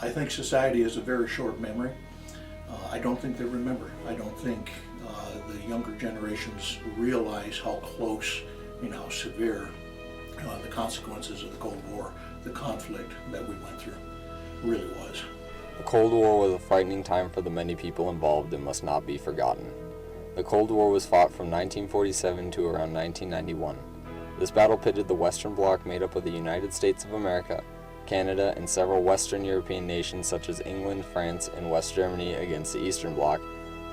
I think society has a very short memory. I don't think they remember. I don't think the younger generations realize how close and how severe the consequences of the Cold War, the conflict that we went through, really was. The Cold War was a frightening time for the many people involved and must not be forgotten. The Cold War was fought from 1947 to around 1991. This battle pitted the Western Bloc made up of the United States of America, Canada, and several Western European nations such as England, France, and West Germany against the Eastern Bloc,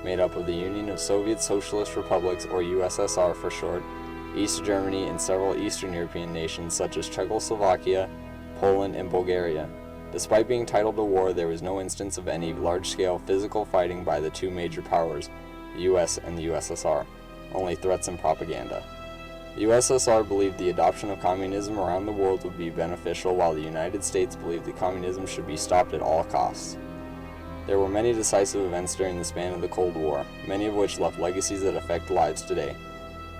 made up of the Union of Soviet Socialist Republics, or USSR for short, East Germany, and several Eastern European nations such as Czechoslovakia, Poland, and Bulgaria. Despite being titled a war, there was no instance of any large-scale physical fighting by the two major powers, the US and the USSR, only threats and propaganda. The USSR believed the adoption of communism around the world would be beneficial, while the United States believed that communism should be stopped at all costs. There were many decisive events during the span of the Cold War, many of which left legacies that affect lives today.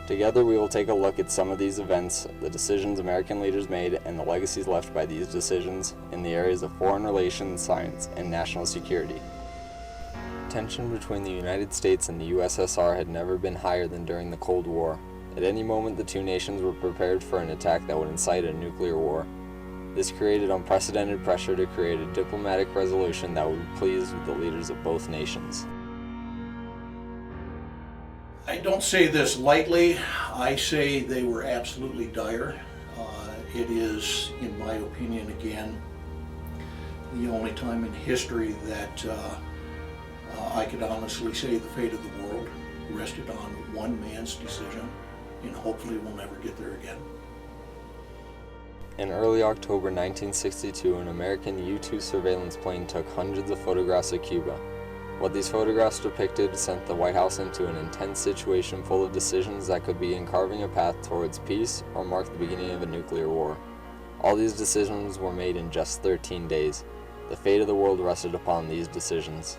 Together we will take a look at some of these events, the decisions American leaders made, and the legacies left by these decisions in the areas of foreign relations, science, and national security. Tension between the United States and the USSR had never been higher than during the Cold War. At any moment, the two nations were prepared for an attack that would incite a nuclear war. This created unprecedented pressure to create a diplomatic resolution that would please with the leaders of both nations. I don't say this lightly. I say they were absolutely dire. It is, in my opinion, again, the only time in history that I could honestly say the fate of the world rested on one man's decision, and hopefully we'll never get there again. In early October 1962, an American U-2 surveillance plane took hundreds of photographs of Cuba. What these photographs depicted sent the White House into an intense situation full of decisions that could begin carving a path towards peace or mark the beginning of a nuclear war. All these decisions were made in just 13 days. The fate of the world rested upon these decisions.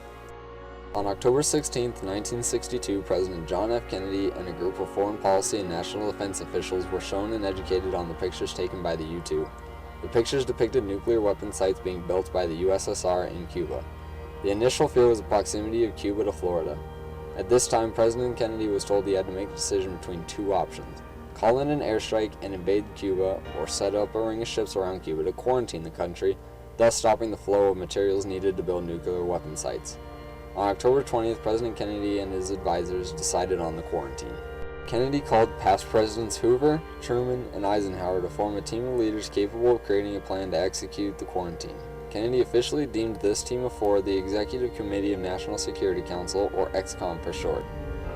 On October 16, 1962, President John F. Kennedy and a group of foreign policy and national defense officials were shown and educated on the pictures taken by the U-2. The pictures depicted nuclear weapon sites being built by the USSR in Cuba. The initial fear was the proximity of Cuba to Florida. At this time, President Kennedy was told he had to make a decision between two options: call in an airstrike and invade Cuba, or set up a ring of ships around Cuba to quarantine the country, thus stopping the flow of materials needed to build nuclear weapon sites. On October 20th, President Kennedy and his advisors decided on the quarantine. Kennedy called past Presidents Hoover, Truman, and Eisenhower to form a team of leaders capable of creating a plan to execute the quarantine. Kennedy officially deemed this team of four the Executive Committee of National Security Council, or EXCOM for short.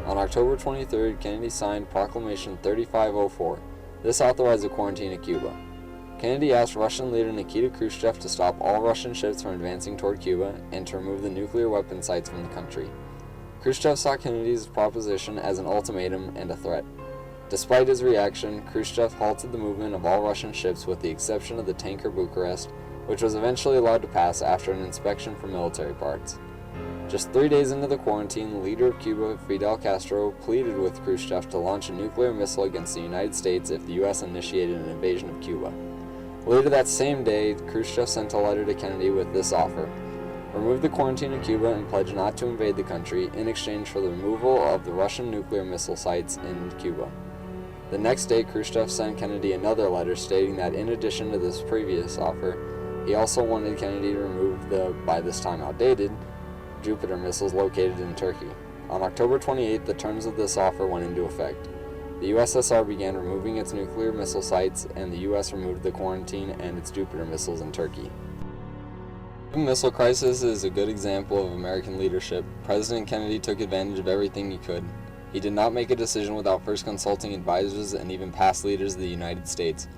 On October 23rd, Kennedy signed Proclamation 3504. This authorized the quarantine of Cuba. Kennedy asked Russian leader Nikita Khrushchev to stop all Russian ships from advancing toward Cuba and to remove the nuclear weapon sites from the country. Khrushchev saw Kennedy's proposition as an ultimatum and a threat. Despite his reaction, Khrushchev halted the movement of all Russian ships with the exception of the tanker Bucharest, which was eventually allowed to pass after an inspection for military parts. Just 3 days into the quarantine, the leader of Cuba, Fidel Castro, pleaded with Khrushchev to launch a nuclear missile against the United States if the U.S. initiated an invasion of Cuba. Later that same day, Khrushchev sent a letter to Kennedy with this offer: remove the quarantine of Cuba and pledge not to invade the country in exchange for the removal of the Russian nuclear missile sites in Cuba. The next day, Khrushchev sent Kennedy another letter stating that in addition to this previous offer, he also wanted Kennedy to remove the, by this time outdated, Jupiter missiles located in Turkey. On October 28th, the terms of this offer went into effect. The USSR began removing its nuclear missile sites, and the US removed the quarantine and its Jupiter missiles in Turkey. The missile crisis is a good example of American leadership. President Kennedy took advantage of everything he could. He did not make a decision without first consulting advisors and even past leaders of the United States.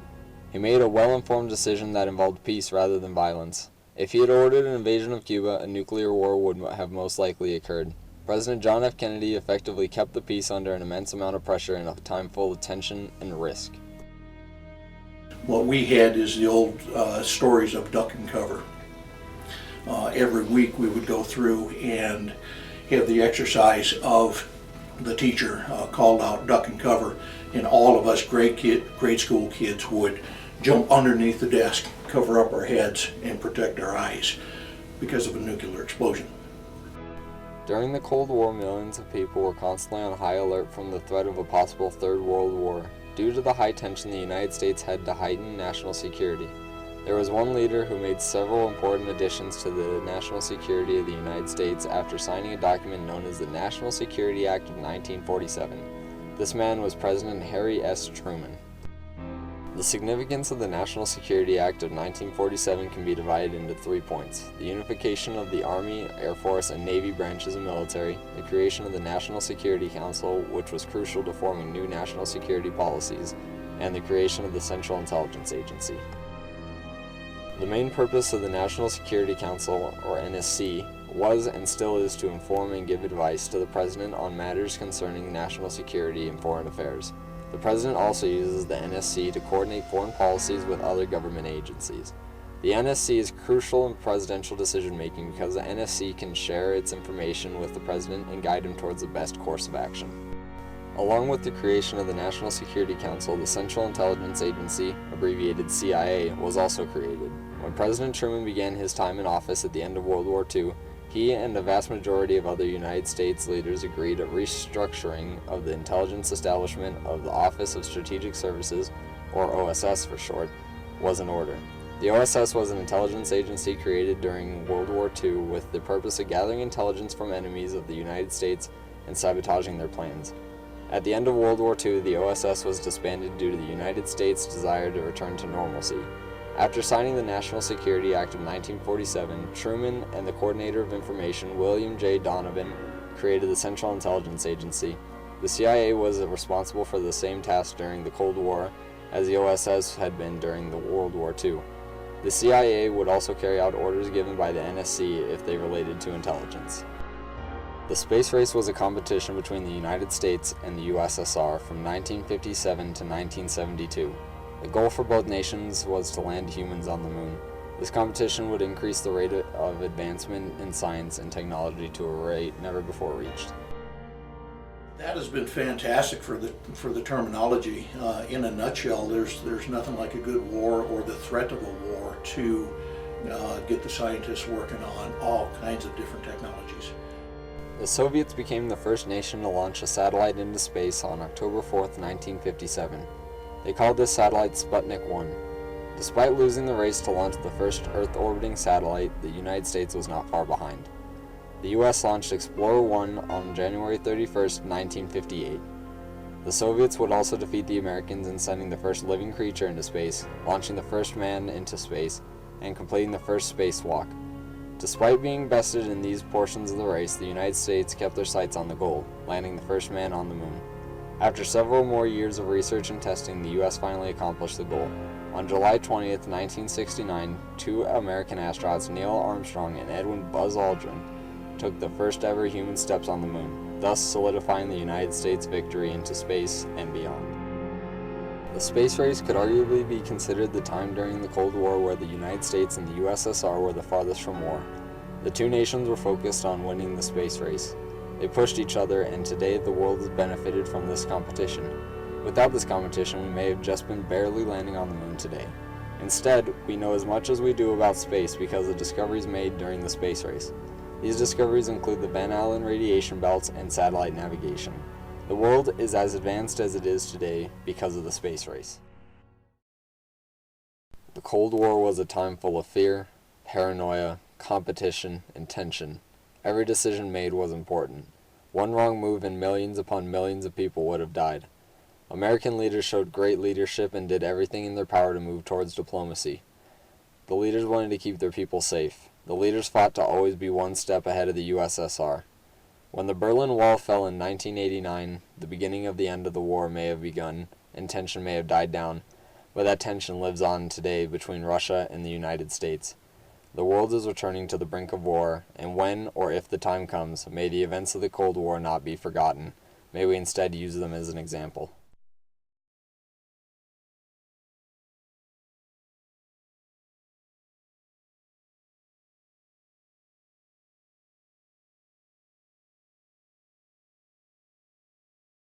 He made a well-informed decision that involved peace rather than violence. If he had ordered an invasion of Cuba, a nuclear war would have most likely occurred. President John F. Kennedy effectively kept the peace under an immense amount of pressure in a time full of tension and risk. What we had is the old stories of duck and cover. Every week we would go through and have the exercise of the teacher called out duck and cover, and all of us grade school kids would jump underneath the desk, cover up our heads, and protect our eyes. because of a nuclear explosion. During the Cold War, millions of people were constantly on high alert from the threat of a possible Third World War. Due to the high tension, the United States had to heighten national security. There was one leader who made several important additions to the national security of the United States after signing a document known as the National Security Act of 1947. This man was President Harry S. Truman. The significance of the National Security Act of 1947 can be divided into 3 points: the unification of the Army, Air Force, and Navy branches of military, the creation of the National Security Council, which was crucial to forming new national security policies, and the creation of the Central Intelligence Agency. The main purpose of the National Security Council, or NSC, was and still is to inform and give advice to the President on matters concerning national security and foreign affairs. The President also uses the NSC to coordinate foreign policies with other government agencies. The NSC is crucial in presidential decision-making because the NSC can share its information with the President and guide him towards the best course of action. Along with the creation of the National Security Council, the Central Intelligence Agency, abbreviated CIA, was also created. When President Truman began his time in office at the end of World War II, he and a vast majority of other United States leaders agreed a restructuring of the intelligence establishment of the Office of Strategic Services, or OSS for short, was in order. The OSS was an intelligence agency created during World War II with the purpose of gathering intelligence from enemies of the United States and sabotaging their plans. At the end of World War II, the OSS was disbanded due to the United States' desire to return to normalcy. After signing the National Security Act of 1947, Truman and the Coordinator of Information, William J. Donovan, created the Central Intelligence Agency. The CIA was responsible for the same task during the Cold War as the OSS had been during the World War II. The CIA would also carry out orders given by the NSC if they related to intelligence. The space race was a competition between the United States and the USSR from 1957 to 1972. The goal for both nations was to land humans on the moon. This competition would increase the rate of advancement in science and technology to a rate never before reached. That has been fantastic for the terminology. In a nutshell, there's nothing like a good war or the threat of a war to get the scientists working on all kinds of different technologies. The Soviets became the first nation to launch a satellite into space on October 4, 1957. They called this satellite Sputnik 1. Despite losing the race to launch the first Earth-orbiting satellite, the United States was not far behind. The U.S. launched Explorer 1 on January 31, 1958. The Soviets would also defeat the Americans in sending the first living creature into space, launching the first man into space, and completing the first spacewalk. Despite being bested in these portions of the race, the United States kept their sights on the goal, landing the first man on the moon. After several more years of research and testing, the U.S. finally accomplished the goal. On July 20, 1969, 2 American astronauts, Neil Armstrong and Edwin Buzz Aldrin, took the first ever human steps on the moon, thus solidifying the United States' victory into space and beyond. The space race could arguably be considered the time during the Cold War where the United States and the USSR were the farthest from war. The two nations were focused on winning the space race. They pushed each other, and today the world has benefited from this competition. Without this competition, we may have just been barely landing on the moon today. Instead, we know as much as we do about space because of discoveries made during the space race. These discoveries include the Van Allen radiation belts and satellite navigation. The world is as advanced as it is today because of the space race. The Cold War was a time full of fear, paranoia, competition, and tension. Every decision made was important. One wrong move and millions upon millions of people would have died. American leaders showed great leadership and did everything in their power to move towards diplomacy. The leaders wanted to keep their people safe. The leaders fought to always be one step ahead of the USSR. When the Berlin Wall fell in 1989, the beginning of the end of the war may have begun, and tension may have died down, but that tension lives on today between Russia and the United States. The world is returning to the brink of war, and when or if the time comes, may the events of the Cold War not be forgotten. May we instead use them as an example.